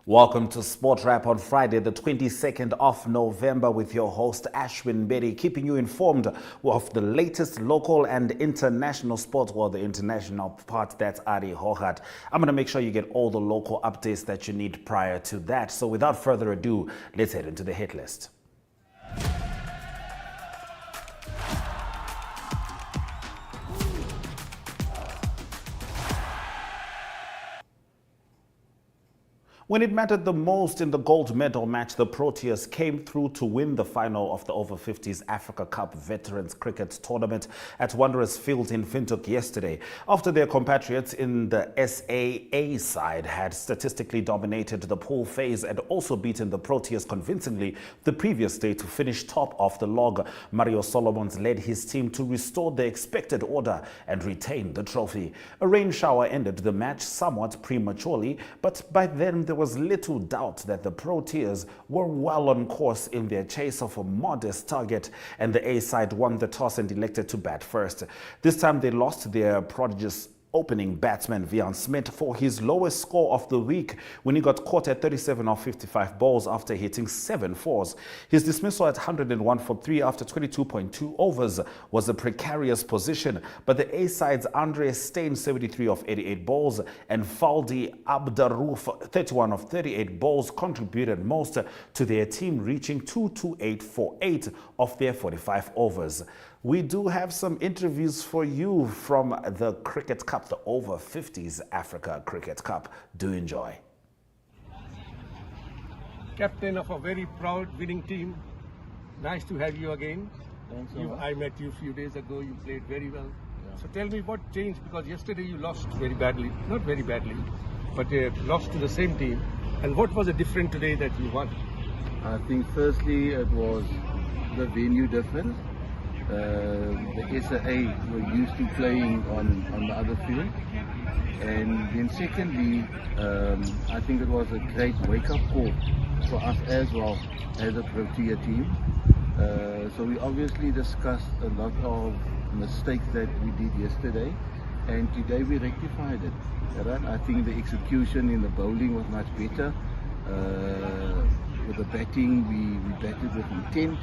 Welcome to Sport Wrap on Friday, the 22nd of November with your host Ashwin Bedi, keeping you informed of the latest local and international sports. Well, the international part, that's Ari Hogat. I'm going to make sure you get all the local updates that you need prior to that. So without further ado, let's head into the hit list. When it mattered the most in the gold medal match, the Proteas came through to win the final of the Over-50s Africa Cup Veterans Cricket Tournament at Wanderers Field in Windhoek yesterday, after their compatriots in the SAA side had statistically dominated the pool phase and also beaten the Proteas convincingly the previous day to finish top of the log. Mario Solomons led his team to restore the expected order and retain the trophy. A rain shower ended the match somewhat prematurely, but by then there was little doubt that the Proteas were well on course in their chase of a modest target, and the A side won the toss and elected to bat first. This time they lost their prodigious opening batsman Vian Smith for his lowest score of the week when he got caught at 37 of 55 balls after hitting 7 fours. His dismissal at 101 for 3 after 22.2 overs was a precarious position, but the A side's Andre Steyn 73 of 88 balls and Faldi Abdarouf 31 of 38 balls contributed most to their team reaching 228 for 8 of their 45 overs. We do have some interviews for you from the Cricket Cup, the Over-50s Africa Cricket Cup. Do enjoy. Captain of a very proud winning team. Nice to have you again. Thanks so much. I met you a few days ago. You played very well. So tell me what changed, because yesterday you lost very badly. Not very badly, but you lost to the same team. And what was different today that you won? I think firstly it was the venue difference. The SAA were used to playing on the other field, and then secondly I think it was a great wake-up call for us as well as a Protea team. So we obviously discussed a lot of mistakes that we did yesterday, and today we rectified it. Right? I think the execution in the bowling was much better. With the batting, we batted with intent.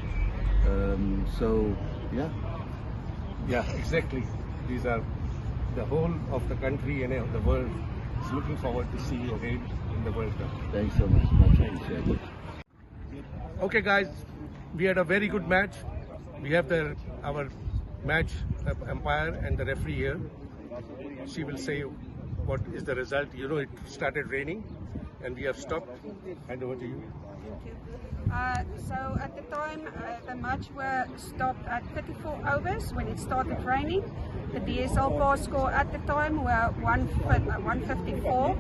So Yeah, exactly. These are the whole of the country and the world is looking forward to see you again in the World Cup. thanks so much. Much appreciated. Okay, guys, we had a very good match. We have our match umpire and the referee here. She will say what is the result. You know, it started raining and we have stopped. Hand over to you. So at the time, the match were stopped at 34 overs when it started raining. The DSL par score at the time were 154,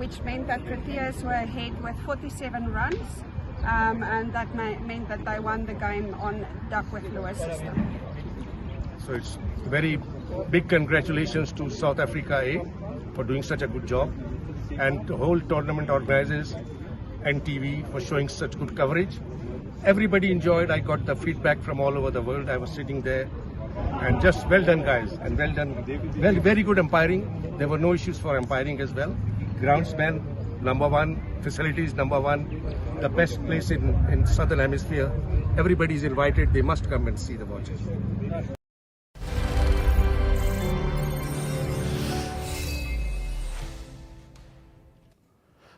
which meant that Proteas were ahead with 47 runs, and that meant that they won the game on Duckworth Lewis system. So it's very big congratulations to South Africa A for doing such a good job, and the whole tournament organizers and TV for showing such good coverage. Everybody enjoyed. I got the feedback from all over the world. I was sitting there, and just well done, guys, and well done. Well, very good umpiring. There were no issues for umpiring as well. Groundsman #1, facilities #1, the best place in Southern Hemisphere. Everybody is invited. They must come and see the watches.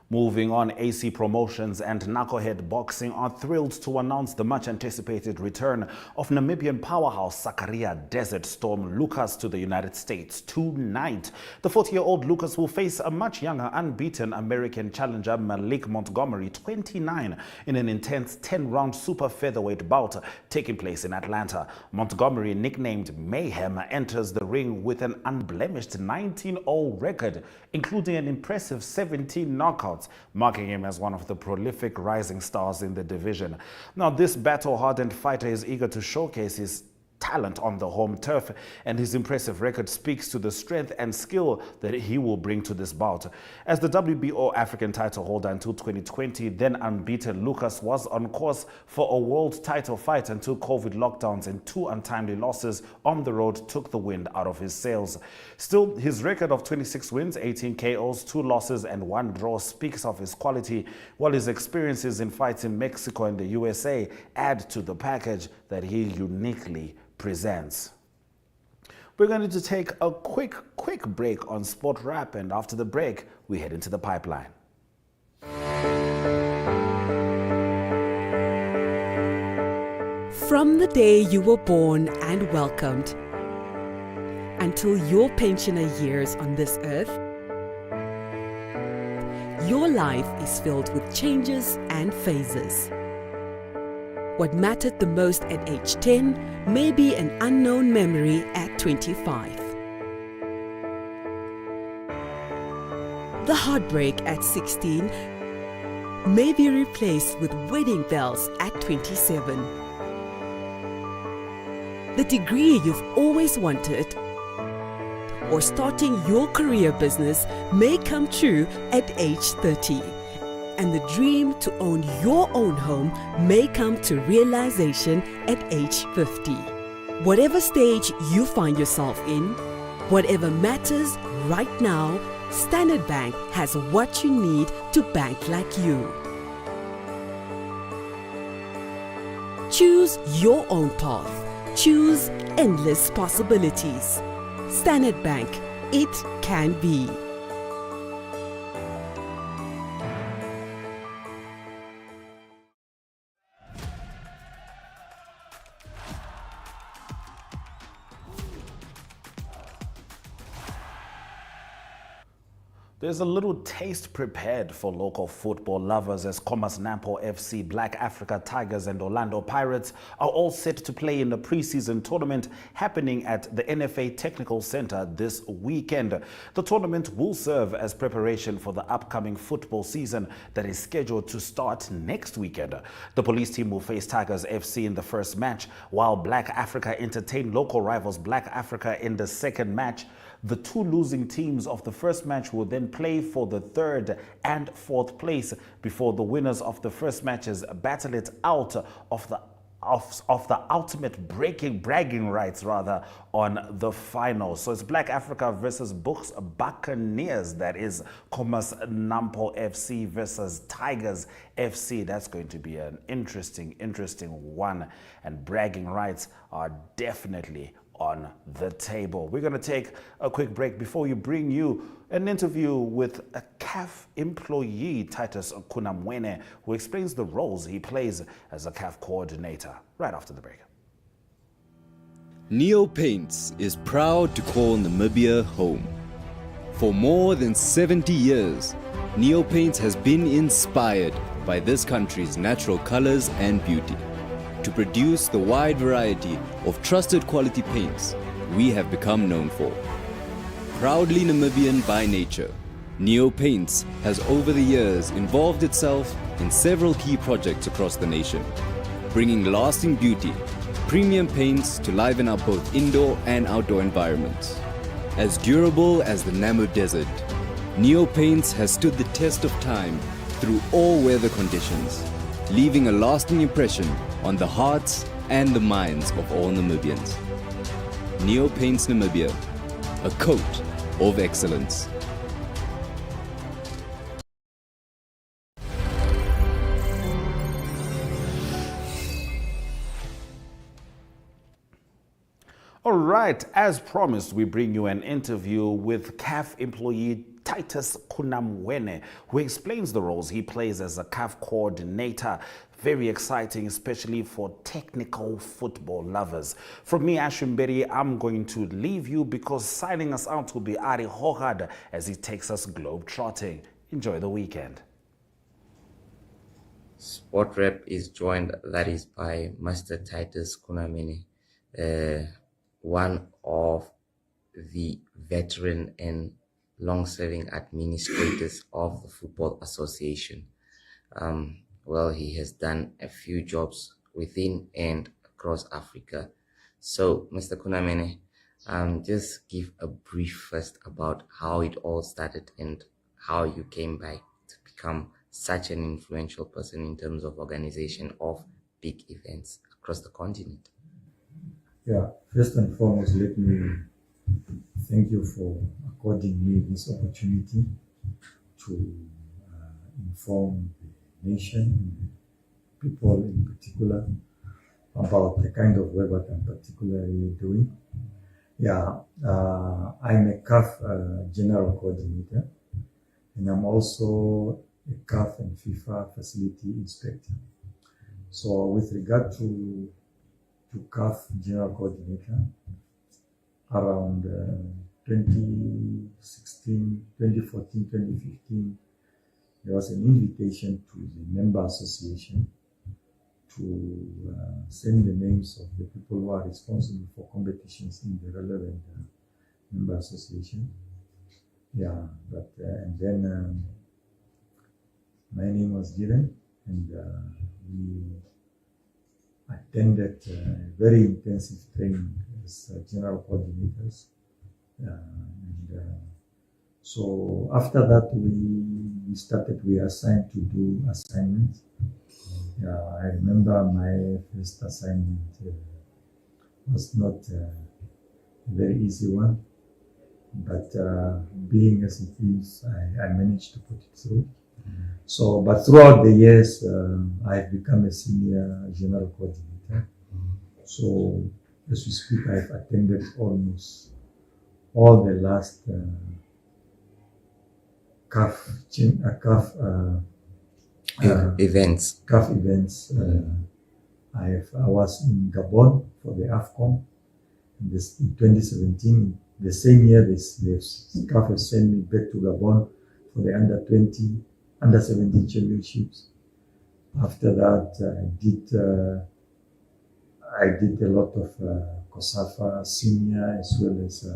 Moving on, AC Promotions and Knucklehead Boxing are thrilled to announce the much-anticipated return of Namibian powerhouse Sakaria Desert Storm Lucas to the United States tonight. The 40-year-old Lucas will face a much younger, unbeaten American challenger Malik Montgomery, 29, in an intense 10-round super featherweight bout taking place in Atlanta. Montgomery, nicknamed Mayhem, enters the ring with an unblemished 19-0 record, including an impressive 17 knockouts, marking him as one of the prolific rising stars in the division. Now, this battle-hardened fighter is eager to showcase his talent on the home turf, and his impressive record speaks to the strength and skill that he will bring to this bout. As the WBO African title holder until 2020, then unbeaten Lucas was on course for a world title fight until COVID lockdowns and 2 untimely losses on the road took the wind out of his sails. Still, his record of 26 wins, 18 KOs, 2 losses and 1 draw speaks of his quality, while his experiences in fights in Mexico and the USA add to the package that he uniquely presents. We're going to take a quick break on Sport Wrap, and after the break, we head into the pipeline. From the day you were born and welcomed until your pensioner years on this earth, your life is filled with changes and phases. What mattered the most at age 10 may be an unknown memory at 25. The heartbreak at 16 may be replaced with wedding bells at 27. The degree you've always wanted or starting your career business may come true at age 30. And the dream to own your own home may come to realization at age 50. Whatever stage you find yourself in, whatever matters right now, Standard Bank has what you need to bank like you. Choose your own path. Choose endless possibilities. Standard Bank, it can be. There's a little taste prepared for local football lovers as Commerce Nampo FC, Black Africa Tigers and Orlando Pirates are all set to play in the preseason tournament happening at the NFA Technical Center this weekend. The tournament will serve as preparation for the upcoming football season that is scheduled to start next weekend. The police team will face Tigers FC in the first match, while Black Africa entertain local rivals Black Africa in the second match. The 2 losing teams of the first match will then play for the 3rd and 4th place before the winners of the first matches battle it out of the ultimate bragging rights on the final. So it's Black Africa versus Bucks Buccaneers, that is Commerce Nampo FC versus Tigers FC. That's going to be an interesting one, and bragging rights are definitely on the table. We're going to take a quick break before we bring you an interview with a CAF employee, Titus Kunamwene, who explains the roles he plays as a CAF coordinator right after the break. Neo Paints is proud to call Namibia home. For more than 70 years, Neo Paints has been inspired by this country's natural colors and beauty. To produce the wide variety of trusted quality paints we have become known for. Proudly Namibian by nature, Neo Paints has over the years involved itself in several key projects across the nation, bringing lasting beauty, premium paints to liven up both indoor and outdoor environments. As durable as the Namib Desert, Neo Paints has stood the test of time through all weather conditions, leaving a lasting impression on the hearts and the minds of all Namibians. Neo Paints Namibia, a coat of excellence. All right, as promised, we bring you an interview with CAF employee Titus Kunamwene, who explains the roles he plays as a CAF coordinator. Very exciting, especially for technical football lovers. From me, Ashimberi, I'm going to leave you because signing us out will be Ari Hogad as he takes us globe-trotting. Enjoy the weekend. Sport Rep is joined, that is, by Master Titus Kunamwene, one of the veteran and long-serving administrators of the Football Association. Well, he has done a few jobs within and across Africa. So, Mr. Kunamene, just give a brief first about how it all started and how you came by to become such an influential person in terms of organization of big events across the continent. Yeah, first and foremost, let me thank you for according me this opportunity to inform the nation, people in particular, about the kind of work that I'm particularly doing. Yeah, I'm a CAF General Coordinator, and I'm also a CAF and FIFA Facility Inspector. So with regard to CAF General Coordinator, around 2016, 2014, 2015, there was an invitation to the member association to send the names of the people who are responsible for competitions in the relevant member association. Yeah, but and then my name was given, and we attended very intensive training as general coordinators. So after that, we were assigned to do assignments. I remember my first assignment was not a very easy one, but being as it is, I managed to put it through. So, but throughout the years, I've become a senior general coordinator. So, as we speak, I've attended almost all the last events. CAF events. I was in Gabon for the AFCON in 2017. The same year, the CAF has sent me back to Gabon for the under-20, under-17 championships. After that, I did a lot of COSAFA senior as well as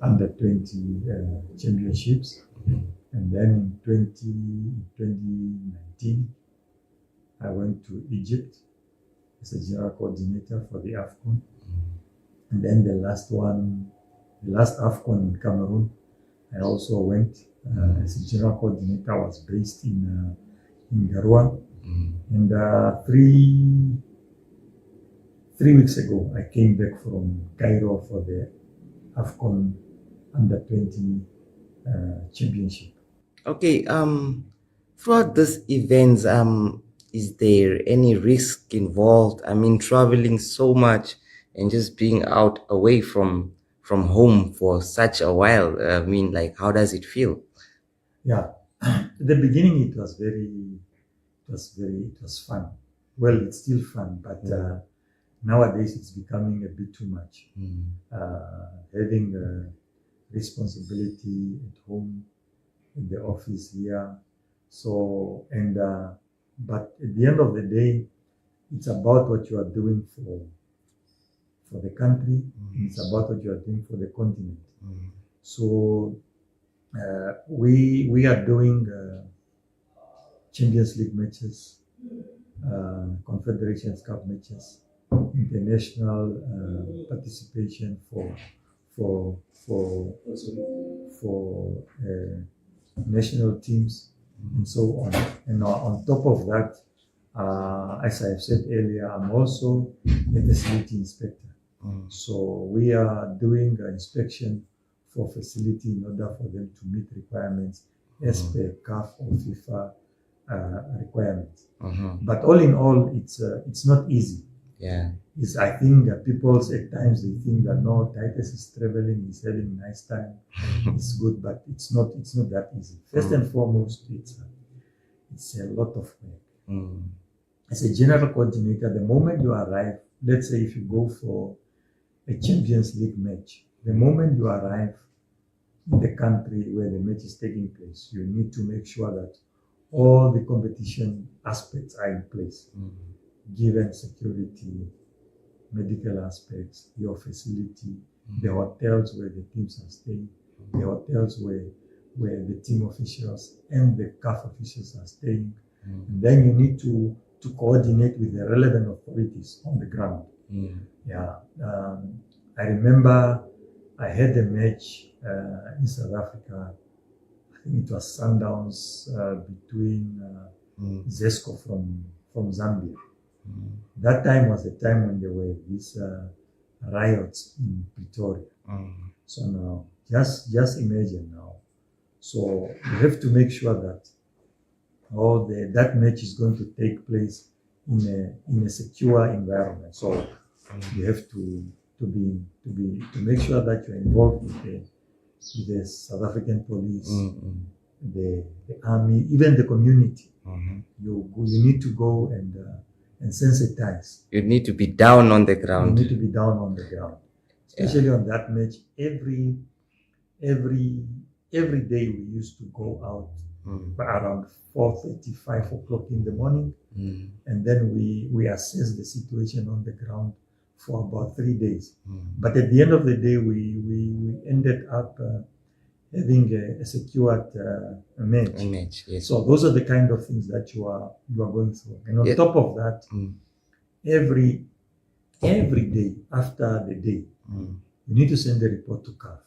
under-20 championships. And then in 2019, I went to Egypt as a general coordinator for the AFCON. And then the last AFCON in Cameroon, I also went as a general coordinator. I was based in Garoua. And 3 weeks ago, I came back from Cairo for the AFCON under-20 championship. Okay, throughout these events, is there any risk involved? I mean, traveling so much and just being out away from home for such a while. I mean, like, how does it feel? Yeah, at the beginning it was fun. Well, it's still fun, but nowadays it's becoming a bit too much. Having responsibility at home, in the office here. So, and but at the end of the day, it's about what you are doing for the country. It's about what you are doing for the continent. So we are doing Champions League matches, Confederations Cup matches, international participation for national teams and so on. And on top of that, as I have said earlier, I'm also a facility inspector. So we are doing an inspection for facility in order for them to meet requirements as per CAF or FIFA requirements. But all in all, it's not easy. Yeah. I think people at times they think that no, Titus is traveling, he's having a nice time, it's good, but it's not that easy. First and foremost, it's a lot of work. As a general coordinator, the moment you arrive, let's say if you go for a Champions League match, the moment you arrive in the country where the match is taking place, you need to make sure that all the competition aspects are in place, given security, medical aspects, your facility, the hotels where the teams are staying, the hotels where the team officials and the CAF officials are staying. And then you need to coordinate with the relevant authorities on the ground. Yeah, I remember I had a match in South Africa. I think it was Sundowns between Zesco from Zambia. That time was the time when there were these riots in Pretoria. So now, just imagine now. So you have to make sure that that match is going to take place in a secure environment. So you have to make sure that you're involved with the South African police, the army, even the community. You need to go and sensitize. You need to be down on the You ground. need to be down on the ground, especially on that match. Every day we used to go out around 4:30, 5 o'clock in the morning, and then we assess the situation on the ground for about 3 days. But at the end of the day, we ended up having a secured match. Yes. So those are the kind of things that you are going through. And on Yeah. top of that, every day after the day, you need to send a report to CAF,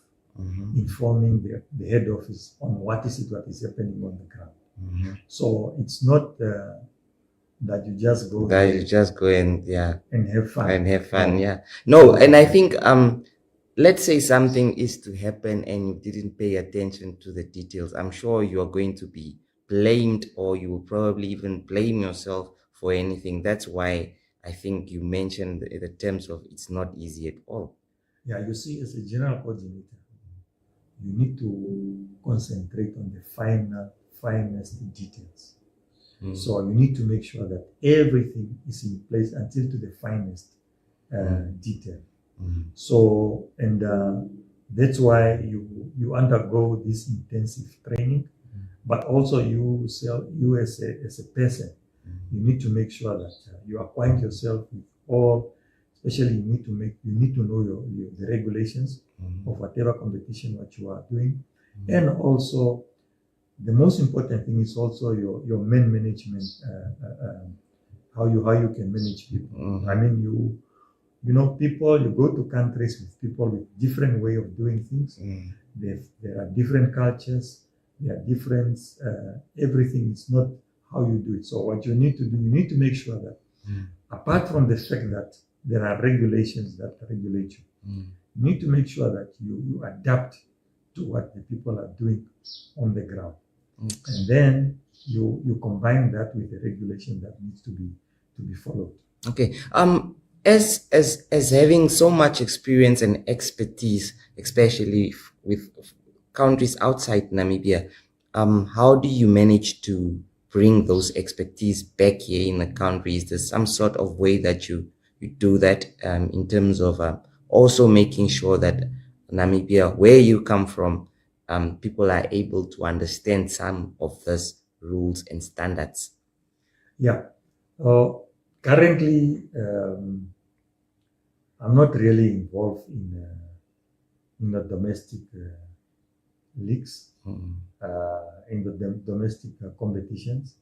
informing the head office on what is happening on the ground. So it's not that you just go That there you just go and and have fun. No, and I think let's say something is to happen and you didn't pay attention to the details. I'm sure you are going to be blamed, or you will probably even blame yourself for anything. That's why I think you mentioned the terms of it's not easy at all. Yeah, you see, as a general coordinator, you need to concentrate on the finest details. So you need to make sure that everything is in place until to the finest detail. So, and that's why you undergo this intensive training, but also you as a person, you need to make sure that you acquaint yourself with all. Especially, you need to know the regulations of whatever competition what you are doing, and also the most important thing is also your man management, how you can manage people. I mean, you know, people, you go to countries with people with different way of doing things. There are different cultures, there are different, everything is not how you do it. So what you need to do, you need to make sure that apart from the fact that there are regulations that regulate you, you need to make sure that you adapt to what the people are doing on the ground. And then you combine that with the regulation that needs to be followed. Okay. As having so much experience and expertise, especially with countries outside Namibia, how do you manage to bring those expertise back here in the country? Is there some sort of way that you do that in terms of also making sure that Namibia, where you come from, people are able to understand some of these rules and standards? Yeah. Currently, I'm not really involved in the domestic leagues, in the domestic competitions.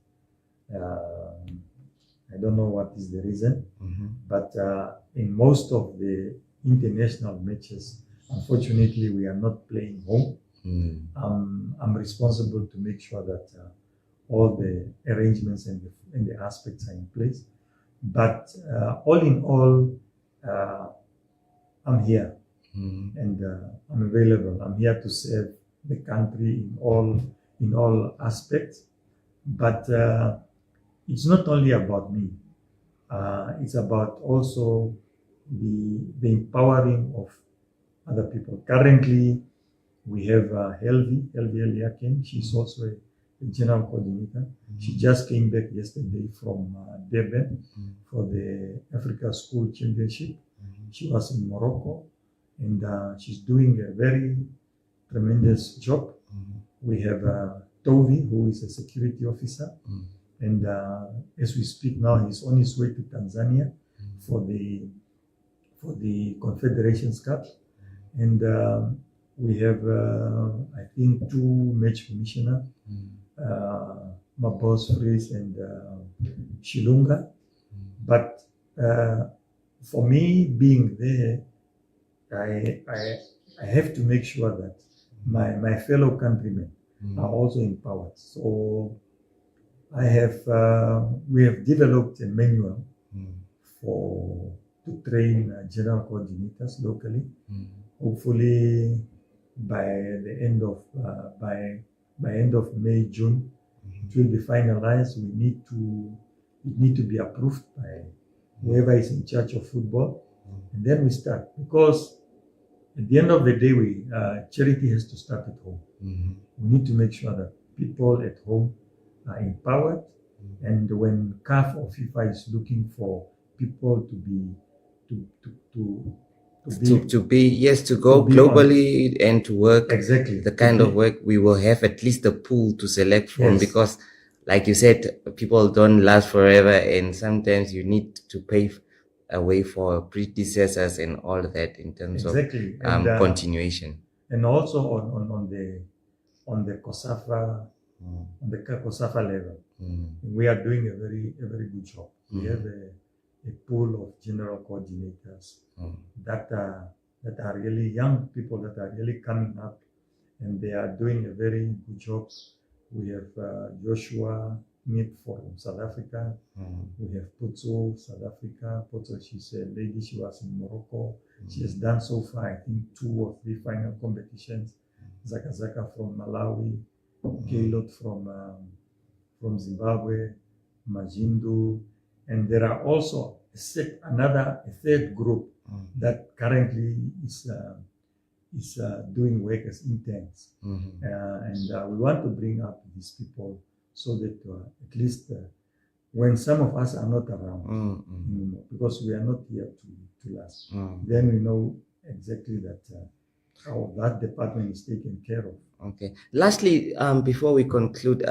I don't know what is the reason, but in most of the international matches, unfortunately, we are not playing home. I'm responsible to make sure that all the arrangements and the aspects are in place. But all in all, I'm here and I'm available. I'm here to serve the country in all aspects. But it's not only about me. It's about also the empowering of other people. Currently, we have Helvi Eliakim. She's also a general coordinator. She just came back yesterday from Durban for the Africa School Championship. She was in Morocco, and she's doing a very tremendous job. We have Tovi, who is a security officer, and as we speak now, he's on his way to Tanzania for the Confederations Cup, and we have I think 2 match commissioner, Mabos Fries and Shilunga. But for me, being there, I have to make sure that my fellow countrymen are also empowered. So we have developed a manual to train general coordinators locally. Hopefully, by the end of May, June, it will be finalized. It need to be approved by whoever is in charge of football, and then we start. Because at the end of the day, charity has to start at home. We need to make sure that people at home are empowered, and when CAF or FIFA is looking for people to go globally and to work exactly the kind of work, we will have at least a pool to select from. Yes. Because like you said, people don't last forever, and sometimes you need to pave a way for predecessors and all that in terms exactly. of continuation. And also on the COSAFA level, we are doing a very good job. We have a pool of general coordinators that are really young people that are really coming up, and they are doing a very good job. We have Joshua Smith from South Africa. We have Putso, South Africa. Putso, she's a lady, she was in Morocco. She has done so far, I think, 2 or 3 final competitions. Zaka Zaka from Malawi, Kalot from Zimbabwe, Majindu, and there are also a third group that currently is doing work as interns, and we want to bring up these people so that at least when some of us are not around anymore, because we are not here to last, then we know exactly that how that department is taken care of. Okay. Lastly, before we conclude,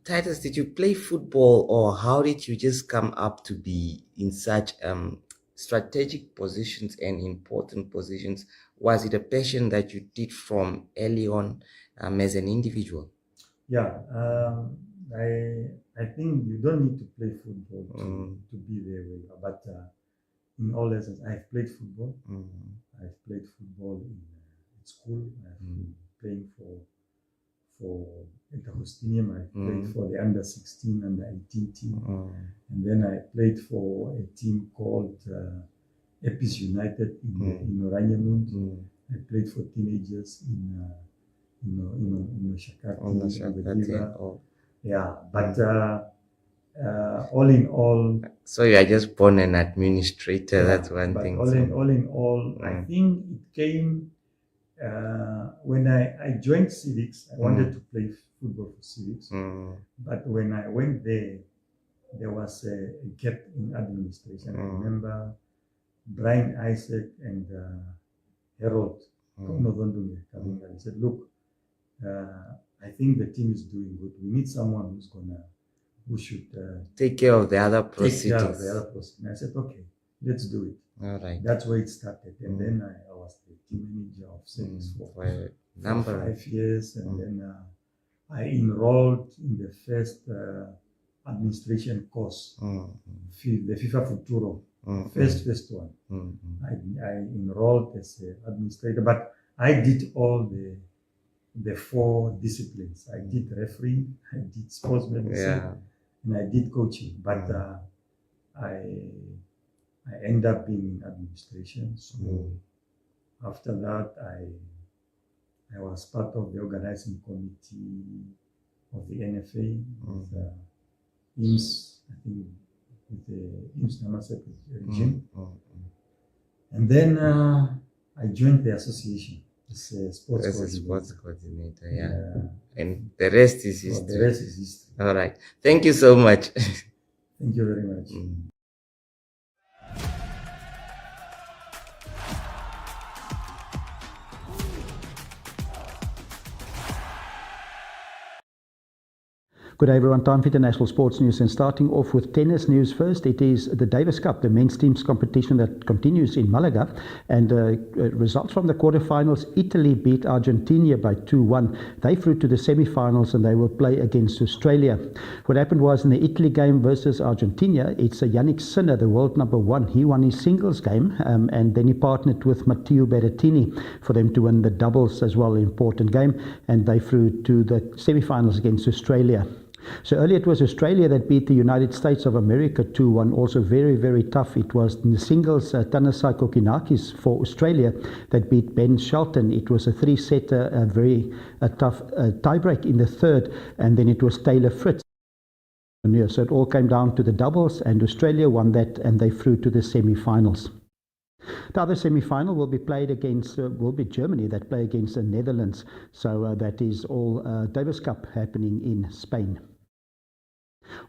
Titus, did you play football, or how did you just come up to be in such strategic positions and important positions? Was it a passion that you did from early on as an individual? Yeah, I think you don't need to play football to be there, but in all lessons, I've played football. I've played football at school. I've been playing for Interhostinium. I played for the under 16 and the 18 team, and then I played for a team called Epis United in Oranienburg. I played for teenagers in Shakati. Yeah, but all in all. So you are just born an administrator. Yeah, that's one thing. All in all, I think it came when I joined Civics. I wanted to play football for Civics, but when I went there was a gap in administration. I remember Brian Isaac and Harold they said, "Look, I think the team is doing good. We need someone who should take care of the other proceedings." And I said, "Okay, let's do it." All right. That's where it started, and then I was the team manager of Civics for a number of 5 years, and then I enrolled in the first administration course, the FIFA Futuro. First one. I enrolled as an administrator, but I did all the 4 disciplines. I did referee, I did sports medicine, and I did coaching. But I ended up being in administration. So after that, I was part of the organizing committee of the NFA with IMS, I think, with the IMS Namasak regime. And then I joined the association as a sports coordinator. Yeah. And the rest is history. The rest is history. All right. Thank you so much. Thank you very much. Good day everyone, time for international sports news, and starting off with tennis news first. It is the Davis Cup, the men's teams competition that continues in Malaga, and results from the quarterfinals. Italy beat Argentina by 2-1. They through to the semi-finals and they will play against Australia. What happened was in the Italy game versus Argentina, it's Yannick Sinner, the world number one. He won his singles game and then he partnered with Matteo Berrettini for them to win the doubles as well, an important game, and they through to the semi-finals against Australia. So earlier it was Australia that beat the United States of America 2-1, also very, very tough. It was in the singles, Thanasi Kokkinakis for Australia that beat Ben Shelton. It was a three-setter, a very tough tiebreak in the third, and then it was Taylor Fritz. So it all came down to the doubles, and Australia won that, and they through to the semi-finals. The other semi-final will be played against, will be Germany that play against the Netherlands. So that is all Davis Cup happening in Spain.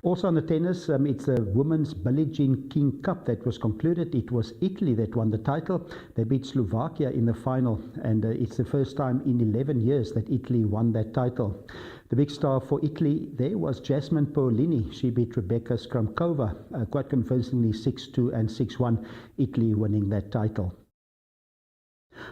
Also on the tennis, it's the Women's Billie Jean King Cup that was concluded. It was Italy that won the title. They beat Slovakia in the final, and it's the first time in 11 years that Italy won that title. The big star for Italy there was Jasmine Paolini. She beat Rebecca Skramkova quite convincingly 6-2 and 6-1, Italy winning that title.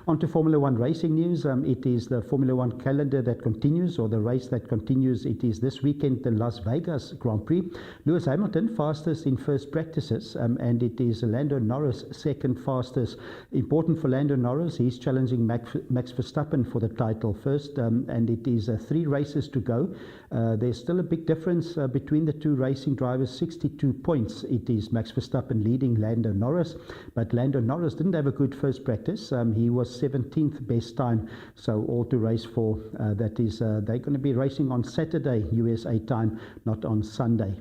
On to Formula One racing news. It is the Formula One calendar that continues, or the race that continues. It is this weekend, the Las Vegas Grand Prix. Lewis Hamilton fastest in first practices, and it is Lando Norris second fastest. Important for Lando Norris. He's challenging Max Verstappen for the title first, and it is 3 races to go. There's still a big difference between the two racing drivers, 62 points. It is Max Verstappen leading Lando Norris, but Lando Norris didn't have a good first practice. He was 17th best time, so all to race for. That is, they're going to be racing on Saturday USA time, not on Sunday.